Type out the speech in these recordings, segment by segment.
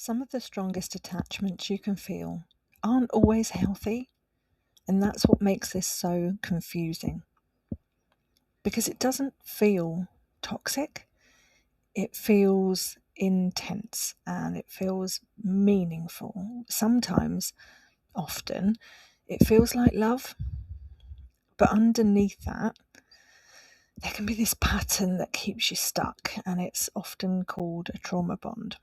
Some of the strongest attachments you can feel aren't always healthy, and that's what makes this so confusing. Because it doesn't feel toxic, it feels intense and it feels meaningful. Sometimes, often, it feels like love, but underneath that, there can be this pattern that keeps you stuck, and it's often called a trauma bond.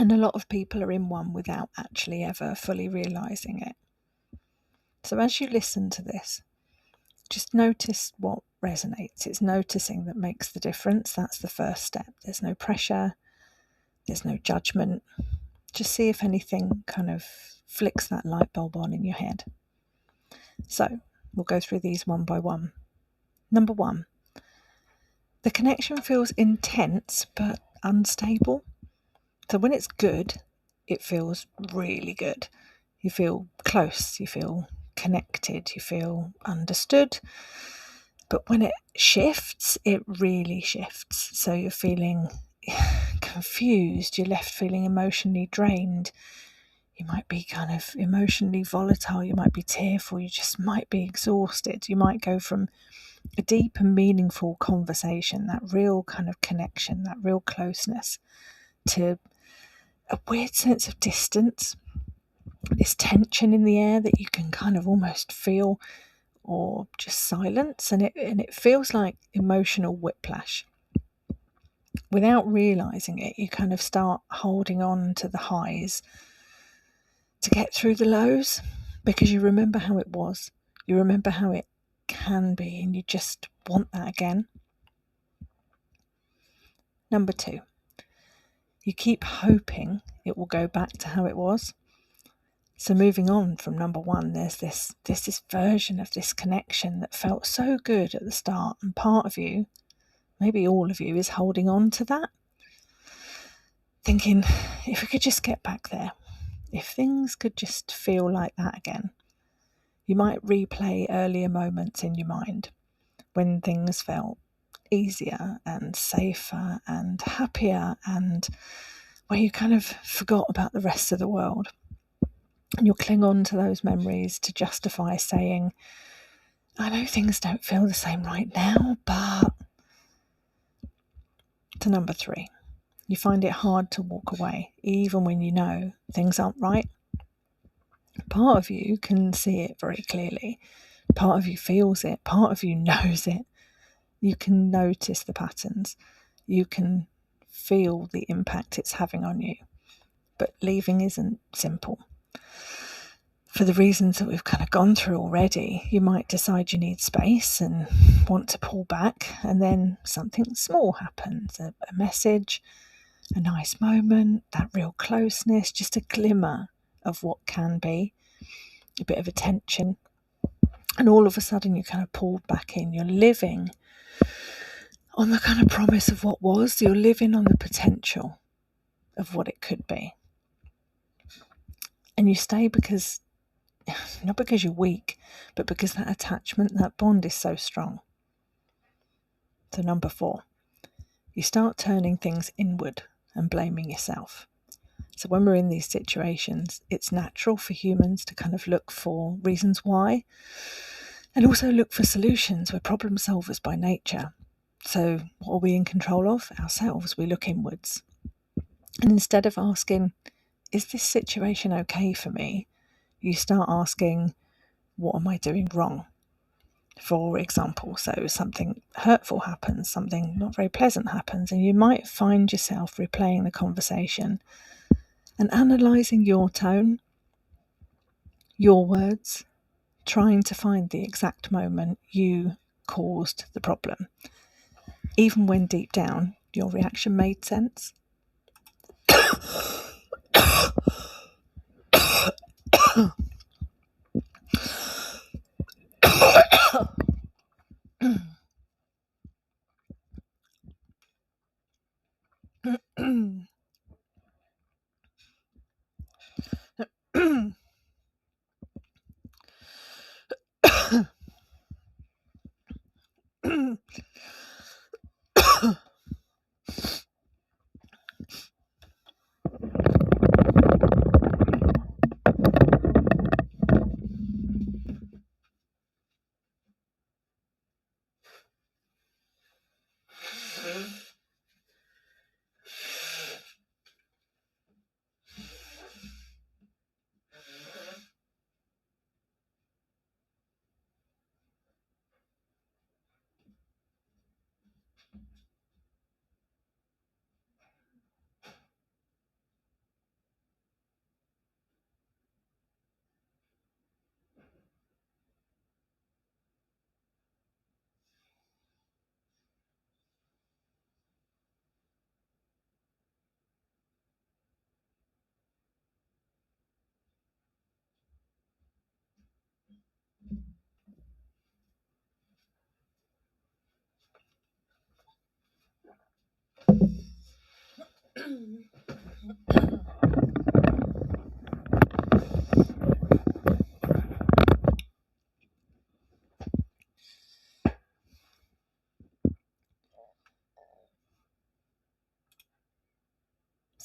And a lot of people are in one without actually ever fully realising it. So as you listen to this, just notice what resonates. It's noticing that makes the difference. That's the first step. There's no pressure, there's no judgment. Just see if anything kind of flicks that light bulb on in your head. So we'll go through these one by one. Number 1, the connection feels intense but unstable. So when it's good, it feels really good. You feel close, you feel connected, you feel understood. But when it shifts, it really shifts. So you're feeling confused, you're left feeling emotionally drained. You might be kind of emotionally volatile, you might be tearful, you just might be exhausted. You might go from a deep and meaningful conversation, that real kind of connection, that real closeness, to a weird sense of distance, this tension in the air that you can kind of almost feel, or just silence, and it feels like emotional whiplash. Without realising it, you kind of start holding on to the highs to get through the lows, because you remember how it was, you remember how it can be, and you just want that again. Number 2, you keep hoping it will go back to how it was. So moving on from number 1, there's this version of this connection that felt so good at the start, and part of you, maybe all of you, is holding on to that, thinking, if we could just get back there, if things could just feel like that again. You might replay earlier moments in your mind when things felt easier and safer and happier, and where you kind of forgot about the rest of the world. And you'll cling on to those memories to justify saying, I know things don't feel the same right now, but... To number 3, you find it hard to walk away, even when you know things aren't right. Part of you can see it very clearly. Part of you feels it. Part of you knows it. You can notice the patterns. You can feel the impact it's having on you. But leaving isn't simple. For the reasons that we've kind of gone through already, you might decide you need space and want to pull back, and then something small happens, a message, a nice moment, that real closeness, just a glimmer of what can be, a bit of attention, and all of a sudden you're kind of pulled back in. You're living on the kind of promise of what was, you're living on the potential of what it could be. And you stay because, not because you're weak, but because that attachment, that bond is so strong. So number 4, you start turning things inward and blaming yourself. So when we're in these situations, it's natural for humans to kind of look for reasons why, and also look for solutions. We're problem solvers by nature. So what are we in control of? Ourselves. We look inwards. And instead of asking, is this situation okay for me? You start asking, what am I doing wrong? For example, so something hurtful happens, something not very pleasant happens, and you might find yourself replaying the conversation and analysing your tone, your words, trying to find the exact moment you caused the problem, even when deep down your reaction made sense. So,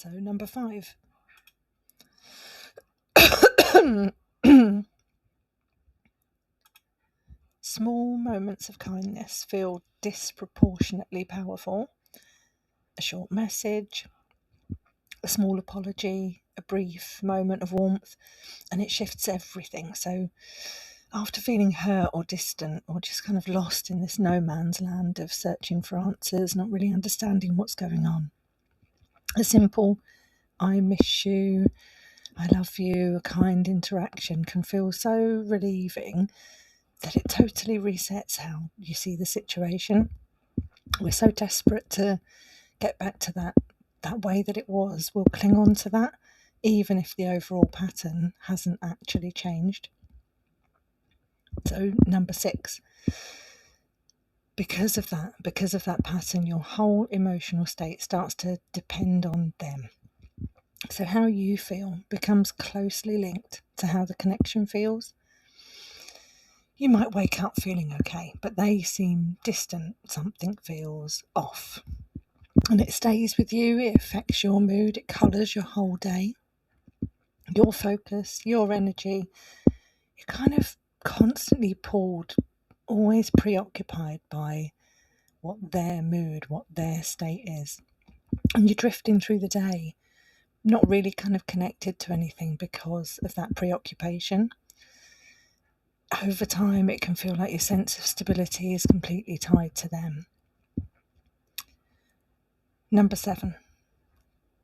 number 5. Small moments of kindness feel disproportionately powerful. A short message, a small apology, a brief moment of warmth, and it shifts everything. So, after feeling hurt or distant or just kind of lost in this no man's land of searching for answers, not really understanding what's going on, a simple "I miss you," "I love you," a kind interaction can feel so relieving that it totally resets how you see the situation. We're so desperate to get back to that way that it was. We'll cling on to that, even if the overall pattern hasn't actually changed. So, number 6. Because of that pattern, your whole emotional state starts to depend on them. So how you feel becomes closely linked to how the connection feels. You might wake up feeling okay, but they seem distant. Something feels off. And it stays with you, it affects your mood, it colours your whole day, your focus, your energy. You're kind of constantly pulled, always preoccupied by what their mood, what their state is. And you're drifting through the day, not really kind of connected to anything because of that preoccupation. Over time, it can feel like your sense of stability is completely tied to them. Number 7.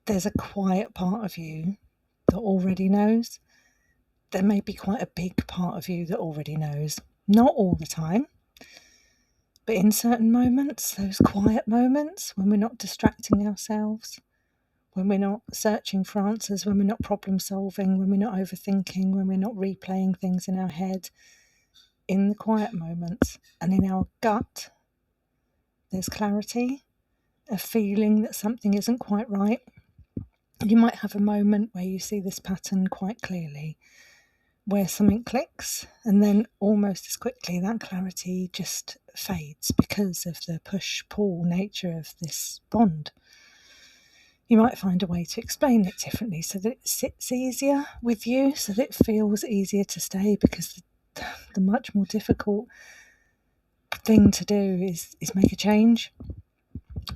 There's a quiet part of you that already knows. There may be quite a big part of you that already knows. Not all the time, but in certain moments, those quiet moments when we're not distracting ourselves, when we're not searching for answers, when we're not problem solving, when we're not overthinking, when we're not replaying things in our head, in the quiet moments and in our gut, there's clarity, a feeling that something isn't quite right. You might have a moment where you see this pattern quite clearly, where something clicks, and then almost as quickly that clarity just fades because of the push-pull nature of this bond. You might find a way to explain it differently so that it sits easier with you, so that it feels easier to stay, because the much more difficult thing to do is make a change.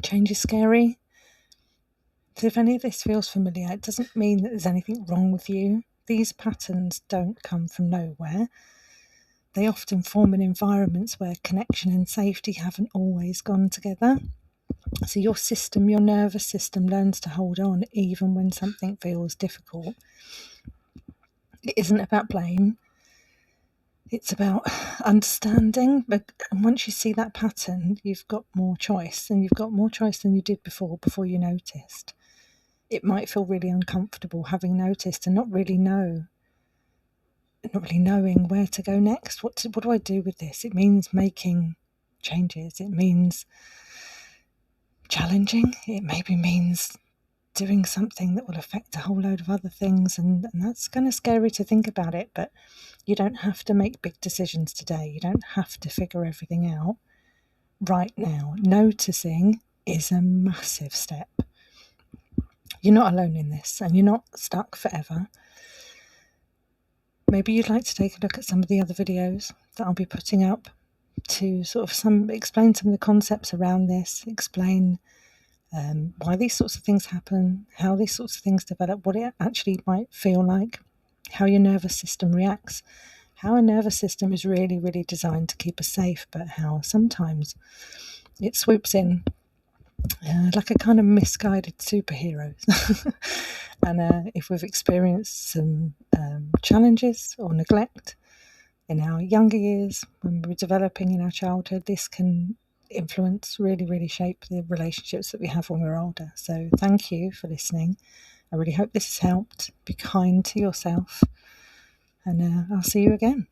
Change is scary. So if any of this feels familiar, it doesn't mean that there's anything wrong with you. These patterns don't come from nowhere. They often form in environments where connection and safety haven't always gone together. So your system, your nervous system, learns to hold on even when something feels difficult. It isn't about blame. It's about understanding. But once you see that pattern, you've got more choice, and you've got more choice than you did before you noticed. It might feel really uncomfortable having noticed and not really knowing where to go next. What do I do with this? It means making changes. It means challenging. It maybe means doing something that will affect a whole load of other things, and that's kind of scary to think about it, but you don't have to make big decisions today. You don't have to figure everything out right now. Noticing is a massive step. You're not alone in this, and you're not stuck forever. Maybe you'd like to take a look at some of the other videos that I'll be putting up to sort of explain some of the concepts around this, explain why these sorts of things happen, how these sorts of things develop, what it actually might feel like, how your nervous system reacts, how a nervous system is really, really designed to keep us safe, but how sometimes it swoops in like a kind of misguided superhero. And if we've experienced some challenges or neglect in our younger years, when we're developing in our childhood, this can influence, really, really shape the relationships that we have when we're older. So thank you for listening. I really hope this has helped. Be kind to yourself, and I'll see you again.